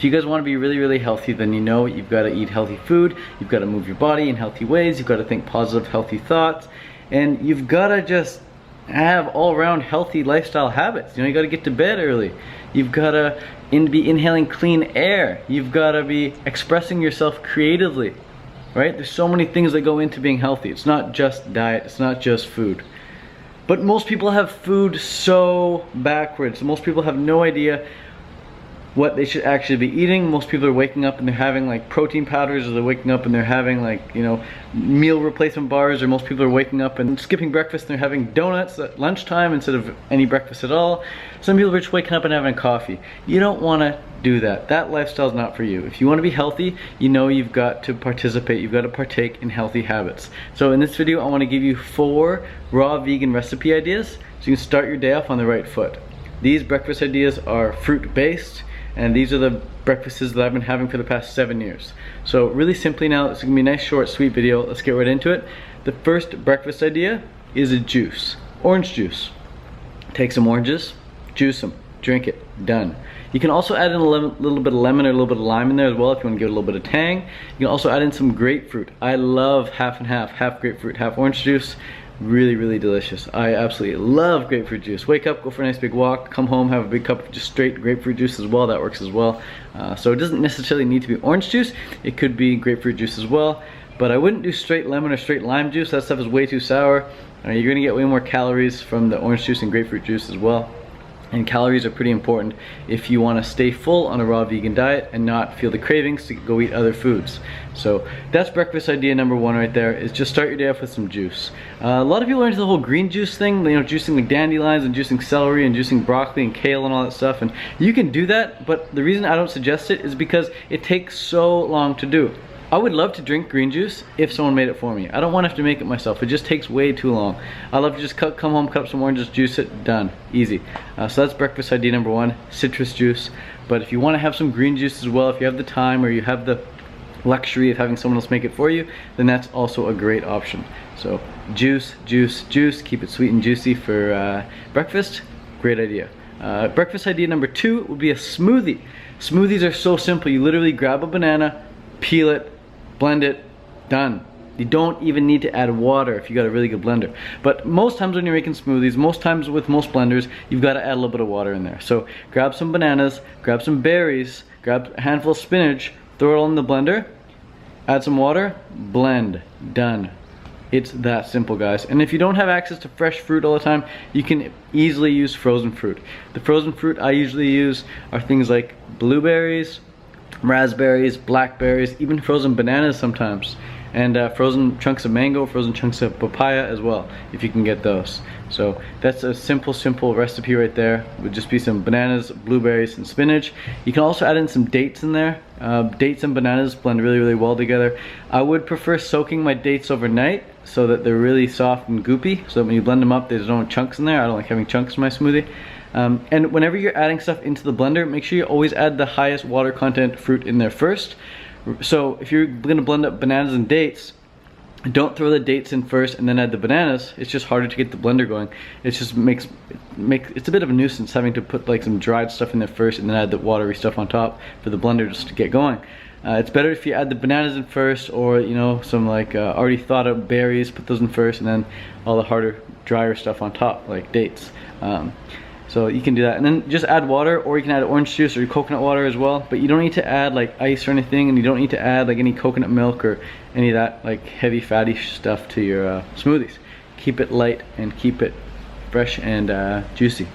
If you guys want to be really, really healthy, then you know you've got to eat healthy food, you've got to move your body in healthy ways, you've got to think positive, healthy thoughts, and you've got to just have all-around healthy lifestyle habits. You know, you got to get to bed early. You've got to be inhaling clean air. You've got to be expressing yourself creatively, right? There's so many things that go into being healthy. It's not just diet, it's not just food. But most people have food so backwards. Most people have no idea what they should actually be eating. Most people are waking up and they're having like protein powders, or they're waking up and they're having like, you know, meal replacement bars, or most people are waking up and skipping breakfast and they're having donuts at lunchtime instead of any breakfast at all. Some people are just waking up and having coffee. You don't want to do that. That lifestyle is not for you. If you want to be healthy, you know you've got to participate, you've got to partake in healthy habits. So in this video, I want to give you 4 raw vegan recipe ideas so you can start your day off on the right foot. These breakfast ideas are fruit based, and these are the breakfasts that I've been having for the past 7 years. So really simply now, it's gonna be a nice short sweet video. Let's get right into it. The first breakfast idea is a juice. Orange juice. Take some oranges, juice them, drink it, done. You can also add in a little bit of lemon or a little bit of lime in there as well if you want to give it a little bit of tang. You can also add in some grapefruit. I love half and half grapefruit, half orange juice. Really, really delicious. I absolutely love grapefruit juice. Wake up, go for a nice big walk, come home, have a big cup of just straight grapefruit juice as well. That works as well. So it doesn't necessarily need to be orange juice. It could be grapefruit juice as well. But I wouldn't do straight lemon or straight lime juice. That stuff is way too sour. You're gonna get way more calories from the orange juice and grapefruit juice as well. And calories are pretty important if you want to stay full on a raw vegan diet and not feel the cravings to go eat other foods. So that's breakfast idea number 1 right there, is just start your day off with some juice. A lot of people are into the whole green juice thing, you know, juicing like dandelions and juicing celery and juicing broccoli and kale and all that stuff. And you can do that, but the reason I don't suggest it is because it takes so long to do. I would love to drink green juice if someone made it for me. I don't want to have to make it myself. It just takes way too long. I love to just come home, cut up some oranges, juice it, done. Easy. So that's breakfast idea number 1, citrus juice. But if you want to have some green juice as well, if you have the time or you have the luxury of having someone else make it for you, then that's also a great option. So juice, juice, juice. Keep it sweet and juicy for breakfast. Great idea. Breakfast idea number 2 would be a smoothie. Smoothies are so simple. You literally grab a banana, peel it, blend it, done. You don't even need to add water if you got a really good blender. But most times when you're making smoothies, most times with most blenders, you've got to add a little bit of water in there. So grab some bananas, grab some berries, grab a handful of spinach, throw it all in the blender, add some water, blend, done. It's that simple, guys. And if you don't have access to fresh fruit all the time, you can easily use frozen fruit. The frozen fruit I usually use are things like blueberries, raspberries, blackberries, even frozen bananas sometimes, and frozen chunks of mango, frozen chunks of papaya as well, if you can get those. So that's a simple recipe right there. It would just be some bananas, blueberries, and spinach. You can also add in some dates in there. Dates and bananas blend really, really well together. I would prefer soaking my dates overnight so that they're really soft and goopy, so that when you blend them up, there's no chunks in there. I don't like having chunks in my smoothie. And whenever you're adding stuff into the blender, make sure you always add the highest water content fruit in there first. So if you're gonna blend up bananas and dates, don't throw the dates in first and then add the bananas. It's just harder to get the blender going. It just it's a bit of a nuisance having to put like some dried stuff in there first and then add the watery stuff on top for the blender just to get going. It's better if you add the bananas in first, or you know, some like already thought of berries, put those in first, and then all the harder, drier stuff on top, like dates. So you can do that, and then just add water, or you can add orange juice or coconut water as well. But you don't need to add like ice or anything, and you don't need to add like any coconut milk or any of that like heavy fatty stuff to your smoothies. Keep it light and keep it fresh and juicy.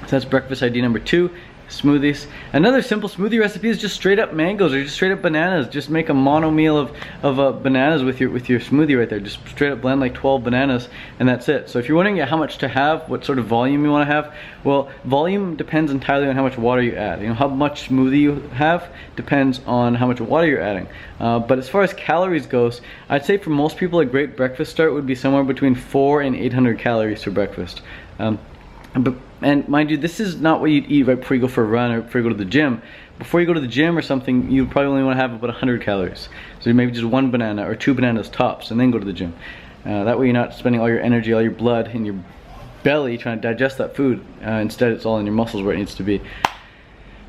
So that's breakfast idea number 2. Smoothies. Another simple smoothie recipe is just straight up mangoes or just straight up bananas. Just make a mono meal of bananas with your smoothie right there. Just straight up blend like 12 bananas and that's it. So if you're wondering how much to have, what sort of volume you want to have, well, volume depends entirely on how much water you add. You know, how much smoothie you have depends on how much water you're adding. But as far as calories goes, I'd say for most people a great breakfast start would be somewhere between 400 and 800 calories for breakfast. And mind you, this is not what you'd eat right before you go for a run or before you go to the gym. Before you go to the gym or something, you probably only want to have about 100 calories. So maybe just 1 banana or 2 bananas tops, and then go to the gym. That way you're not spending all your energy, all your blood in your belly trying to digest that food. Instead, it's all in your muscles where it needs to be.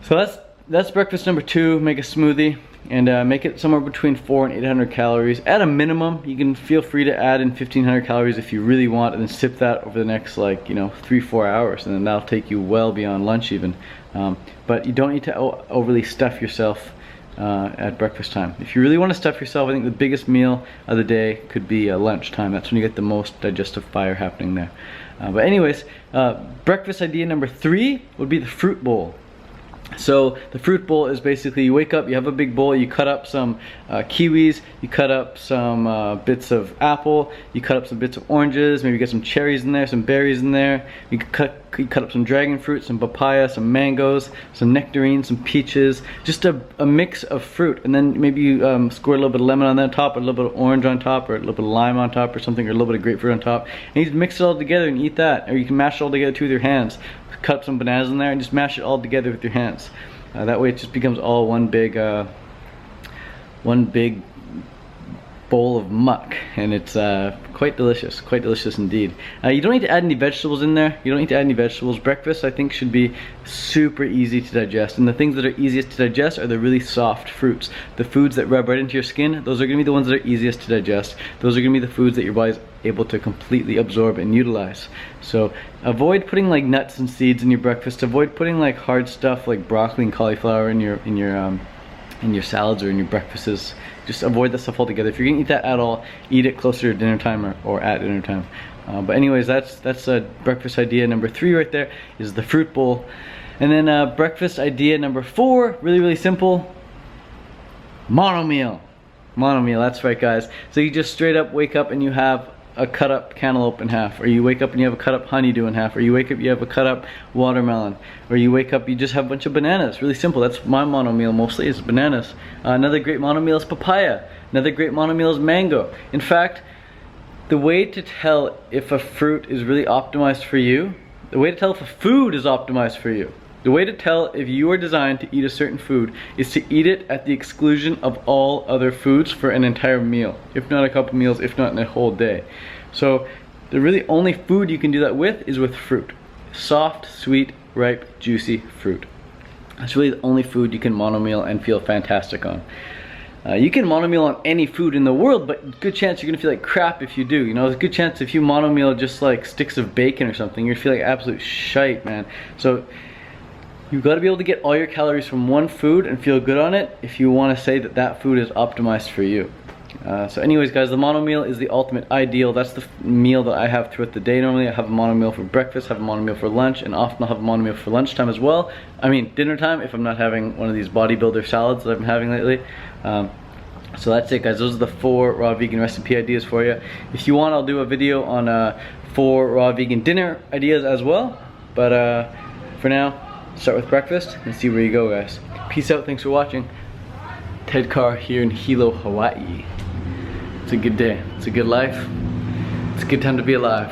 So that's that's breakfast number 2. Make a smoothie and make it somewhere between 400 and 800 calories. At a minimum, you can feel free to add in 1500 calories if you really want, and then sip that over the next, like, you know, 3-4 hours, and then that'll take you well beyond lunch even. But you don't need to overly stuff yourself at breakfast time. If you really want to stuff yourself, I think the biggest meal of the day could be lunchtime. That's when you get the most digestive fire happening there. But anyways, breakfast idea number 3 would be the fruit bowl. So the fruit bowl is basically, you wake up, you have a big bowl, you cut up some kiwis, you cut up some bits of apple, you cut up some bits of oranges, maybe get some cherries in there, some berries in there, you cut up some dragon fruit, some papaya, some mangoes, some nectarines, some peaches, just a mix of fruit. And then maybe you squirt a little bit of lemon on that top, or a little bit of orange on top, or a little bit of lime on top or something, or a little bit of grapefruit on top, and you just mix it all together and eat that. Or you can mash it all together too with your hands. Cut up some bananas in there and just mash it all together with your hands. That way it just becomes all one big bowl of muck, and it's quite delicious indeed. You don't need to add any vegetables in there. You don't need to add any vegetables. Breakfast, I think, should be super easy to digest, and the things that are easiest to digest are the really soft fruits. The foods that rub right into your skin, those are going to be the ones that are easiest to digest. Those are going to be the foods that your body's able to completely absorb and utilize. So avoid putting like nuts and seeds in your breakfast. Avoid putting like hard stuff like broccoli and cauliflower in your salads or in your breakfasts. Just avoid that stuff altogether. If you're gonna eat that at all, eat it closer to dinner time or at dinner time. But anyways, that's breakfast idea number 3 right there, is the fruit bowl. And then breakfast idea number 4, really simple, mono meal. Mono meal, that's right guys. So you just straight up wake up and you have a cut up cantaloupe in half, or you wake up and you have a cut up honeydew in half, or you wake up you have a cut up watermelon, or you wake up you just have a bunch of bananas. Really simple. That's my mono meal mostly, is bananas. Another great mono meal is papaya. Another great mono meal is mango. In fact, the way to tell if a fruit is really optimized for you, the way to tell if a food is optimized for you, the way to tell if you are designed to eat a certain food is to eat it at the exclusion of all other foods for an entire meal, if not a couple meals, if not in a whole day. So the really only food you can do that with is with fruit. Soft, sweet, ripe, juicy fruit. That's really the only food you can mono meal and feel fantastic on. You can mono meal on any food in the world, but good chance you're gonna feel like crap if you do. You know, there's a good chance if you mono meal just like sticks of bacon or something, you're gonna feel like absolute shite, man. So you've got to be able to get all your calories from one food and feel good on it if you want to say that that food is optimized for you. So anyways guys, the mono meal is the ultimate ideal. That's the meal that I have throughout the day. Normally I have a mono meal for breakfast, have a mono meal for lunch, and often I'll have a mono meal for lunchtime as well. I mean dinner time if I'm not having one of these bodybuilder salads that I've been having lately. So that's it guys, those are the 4 raw vegan recipe ideas for you. If you want, I'll do a video on 4 raw vegan dinner ideas as well. But for now, start with breakfast and see where you go guys. Peace out, thanks for watching. Ted Carr here in Hilo, Hawaii. It's a good day, it's a good life, it's a good time to be alive.